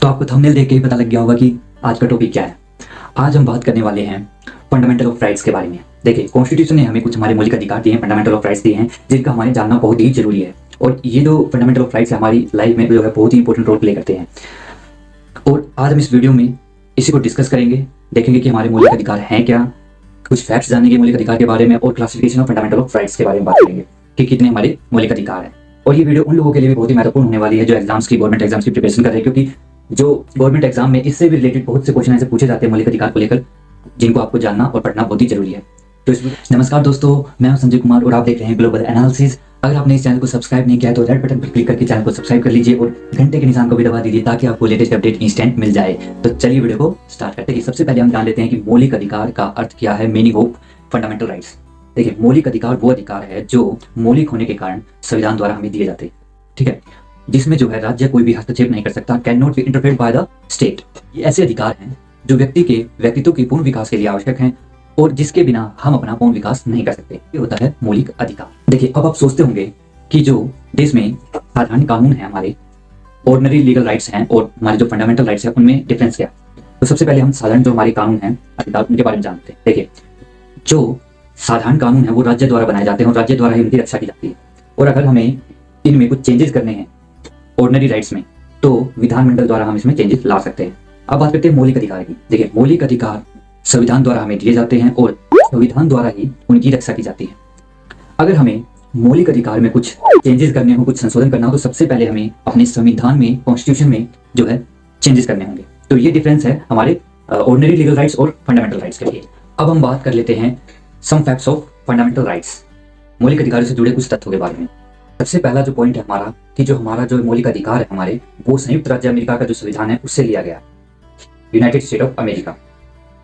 तो आपको थंबनेल देख के ही पता लग गया होगा कि आज का टॉपिक क्या है। आज हम बात करने वाले हैं फंडामेंटल ऑफ राइट्स के बारे में। देखिए, कॉन्स्टिट्यूशन ने हमें कुछ हमारे मौलिक अधिकार दिए हैं, फंडामेंटल ऑफ राइट्स दिए हैं, जिनका हमारे जानना बहुत ही जरूरी है। और ये जो फंडामेंटल ऑफ राइट्स हमारी लाइफ में जो है बहुत ही इंपॉर्टेंट रोल प्ले करते हैं। और आज हम इस वीडियो में इसी को डिस्कस करेंगे, देखेंगे कि हमारे मौलिक अधिकार हैं क्या, कुछ फैक्ट्स जानेंगे मौलिक अधिकार के बारे में, और classification of fundamental of rights के बारे में बात करेंगे कि कितने हमारे मौलिक अधिकार हैं। और ये वीडियो उन लोगों के लिए भी बहुत ही महत्वपूर्ण होने वाली है जो एग्जाम्स की, गवर्नमेंट एग्जाम्स की प्रिपरेशन कर रहे हैं, क्योंकि जो गवर्नमेंट एग्जाम में इससे भी रिलेटेड बहुत से क्वेश्चन ऐसे पूछे जाते हैं मौलिक अधिकार को लेकर, जिनको आपको जानना और पढ़ना बहुत ही जरूरी है। तो नमस्कार दोस्तों, मैं हूं संजय कुमार और आप देख रहे हैं ग्लोबल एनालिसिस। अगर आपने इस चैनल को सब्सक्राइब नहीं किया है तो रेड बटन पर क्लिक करके चैनल को सब्सक्राइब कर लीजिए और घंटे के निशान को भी दबा दीजिए ताकि आपको लेटेस्ट अपडेट इंस्टेंट मिल जाए। तो चलिए वीडियो को स्टार्ट करते हैं। सबसे पहले हम जान लेते हैं कि मौलिक अधिकार का अर्थ क्या है, मीनिंग ऑफ फंडामेंटल राइट्स। देखिए, मौलिक अधिकार वो अधिकार है जो मौलिक होने के कारण संविधान द्वारा हमें दिए जाते हैं, ठीक है, जिसमें जो है राज्य कोई भी हस्तक्षेप नहीं कर सकता, can not be interfered by the state. ये ऐसे अधिकार हैं जो व्यक्ति के व्यक्तित्व के पूर्ण विकास के लिए आवश्यक हैं और जिसके बिना हम अपना पूर्ण विकास नहीं कर सकते। ये होता है मौलिक अधिकार। देखिए, अब आप सोचते होंगे कि जो देश में साधारण कानून है, हमारे ऑर्डिनरी लीगल राइट्स हैं और हमारे जो फंडामेंटल राइट्स हैं, उनमें डिफरेंस क्या है। तो सबसे पहले हम साधारण जो हमारे कानून हैं, अधिकार, उनके बारे में जानते हैं। देखिए, जो साधारण कानून है वो राज्य द्वारा बनाए जाते हैं और राज्य द्वारा ही उनकी रक्षा की जाती है। और अगर हमें इनमें कुछ चेंजेस करने हैं ऑर्डिनरी राइट्स में, तो विधानमंडल द्वारा हम इसमें चेंजेस ला सकते हैं। अब बात करते हैं मौलिक अधिकार की। देखिए, मौलिक अधिकार संविधान द्वारा हमें दिए जाते हैं और संविधान द्वारा ही उनकी रक्षा की जाती है। अगर हमें मौलिक अधिकार में कुछ चेंजेस करने हो, कुछ संशोधन करना हो, तो सबसे पहले हमें अपने संविधान में, कॉन्स्टिट्यूशन में जो है चेंजेस करने होंगे। तो ये डिफरेंस है हमारे ऑर्डिनरी लीगल राइट्स और फंडामेंटल राइट्स के लिए। अब हम बात कर लेते हैं some facts of fundamental rights, मौलिक अधिकारों से जुड़े कुछ तथ्यों के बारे में। सबसे पहला जो पॉइंट है हमारा कि जो हमारा जो मौलिक अधिकार है हमारे, वो संयुक्त राज्य अमेरिका का जो संविधान है उससे लिया गया, United state of America.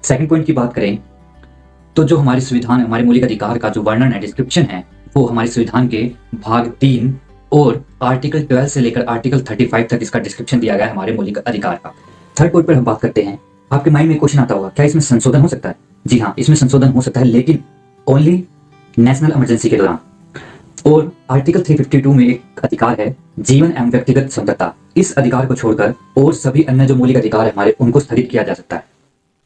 Second point की बात करें तो जो हमारे संविधान, हमारे मौलिक अधिकार का जो वर्णन है, डिस्क्रिप्शन है, वो हमारे संविधान के भाग 3 और आर्टिकल 12 से लेकर आर्टिकल 35 तक इसका डिस्क्रिप्शन दिया गया है हमारे मौलिक अधिकार का। थर्ड पॉइंट पर हम बात करते हैं। आपके माइंड में क्वेश्चन आता होगा, क्या इसमें संशोधन हो सकता है? जी हाँ, इसमें संशोधन हो सकता है, लेकिन ओनली नेशनल इमरजेंसी के दौरान। और आर्टिकल 352 में एक अधिकार है, जीवन एवं व्यक्तिगत स्वतंत्रता। इस अधिकार को छोड़कर और सभी अन्य जो मौलिक अधिकार है हमारे, उनको स्थगित किया जा सकता है।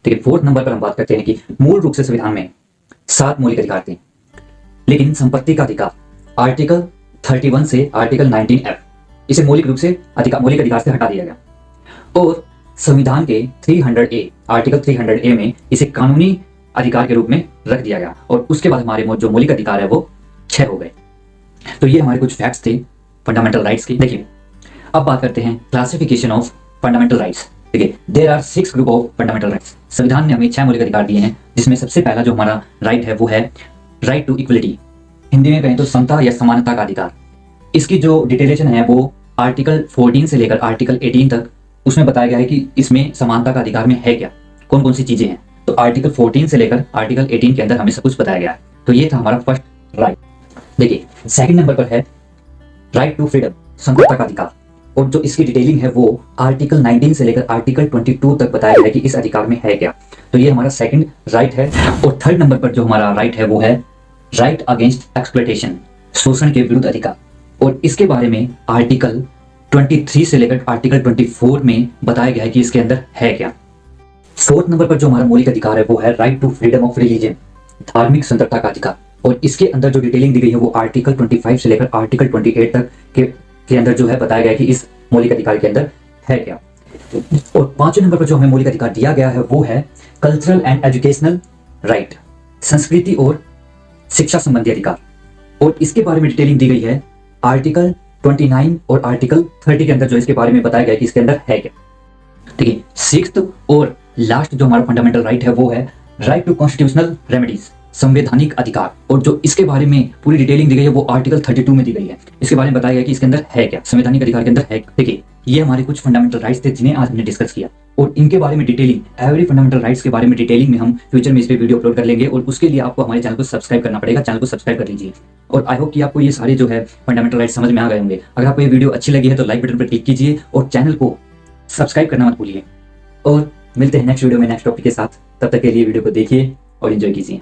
ठीक है। फोर्थ नंबर पर हम बात करते हैं कि मूल रूप से संविधान में 7 मौलिक अधिकार थे, लेकिन संपत्ति का अधिकार आर्टिकल 31 से आर्टिकल 19F, इसे मौलिक रूप से मौलिक अधिकार से हटा दिया गया। और संविधान के 300A, आर्टिकल 300A में इसे कानूनी अधिकार के रूप में रख दिया गया। और उसके बाद हमारे जो मौलिक अधिकार है वो 6 हो गए। तो ये हमारे कुछ फैक्ट्स थे फंडामेंटल राइट्स की। देखिए, अब बात करते हैं क्लासिफिकेशन ऑफ फंडामेंटल राइट्स। देखिए, there are 6 group of fundamental rights. संविधान ने हमें 6 मौलिक अधिकार दिए हैं, जिसमें सबसे पहला जो हमारा राइट है वो है राइट टू इक्वलिटी, हिंदी में कहें तो समता या समानता का अधिकार। इसकी जो डिटेलेशन है वो आर्टिकल 14 से लेकर आर्टिकल 18 तक, उसमें बताया गया है कि इसमें समानता का अधिकार में है क्या, कौन कौन सी चीजें हैं। तो आर्टिकल 14 से लेकर आर्टिकल 18 के अंदर हमें सब कुछ बताया गया है। तो ये था हमारा फर्स्ट राइट। देखिए, सेकंड नंबर पर है राइट टू फ्रीडम, स्वतंत्रता का अधिकार। और जो इसकी डिटेलिंग है वो आर्टिकल 19 से लेकर आर्टिकल 22 तक बताया गया है कि इस अधिकार में है क्या। तो ये हमारा सेकंड राइट है। और थर्ड नंबर पर जो हमारा राइट है वो है राइट अगेंस्ट एक्सप्लॉयटेशन, शोषण के विरुद्ध अधिकार। और इसके बारे में आर्टिकल 23 से लेकर आर्टिकल 24 में बताया गया है कि इसके अंदर है क्या। फोर्थ नंबर पर जो हमारा मौलिक अधिकार है वो है right to freedom of religion, धार्मिक स्वतंत्रता का अधिकार। और इसके अंदर जो डिटेलिंग दी गई है वो आर्टिकल 25 से लेकर आर्टिकल 28 तक के अंदर जो है बताया गया है कि इस मौलिक अधिकार के अंदर है क्या। और पांचवें नंबर पर जो हमें मौलिक अधिकार दिया गया है वो है कल्चरल एंड एजुकेशनल राइट, संस्कृति और शिक्षा संबंधी अधिकार। और इसके बारे में डिटेलिंग दी गई है आर्टिकल 29 और आर्टिकल 30 के अंदर, जो इसके बारे में बताया गया है कि इसके अंदर है क्या। ठीक है। सिक्स्थ और लास्ट जो हमारा फंडामेंटल राइट है वो है राइट टू कॉन्स्टिट्यूशनल रेमेडीज, संवैधानिक अधिकार। और जो इसके बारे में पूरी डिटेलिंग दी गई है वो आर्टिकल 32 में दी गई है। इसके बारे में बताया गया कि इसके अंदर है क्या, संवैधानिक अधिकार के अंदर है। देखिए, ये हमारे कुछ फंडामेंटल राइट्स थे जिन्हें आज हमने डिस्कस किया। और इनके बारे में डिटेलिंग, एवरी फंडामेंटल राइट्स के बारे में डिटेलिंग में हम फ्यूचर में इस पे वीडियो अपलोड कर लेंगे। और उसके लिए आपको हमारे चैनल को सब्सक्राइब करना पड़ेगा। चैनल को सब्सक्राइब कर लीजिए। और आई होप कि आपको ये सारे जो है फंडामेंटल राइट्स समझ में आ गए होंगे। अगर आपको ये वीडियो अच्छी लगी है तो लाइक बटन पर क्लिक कीजिए और चैनल को सब्सक्राइब करना मत भूलिए। और मिलते हैं नेक्स्ट वीडियो में नेक्स्ट टॉपिक के साथ। तब तक के लिए वीडियो को देखिए और एंजॉय कीजिए।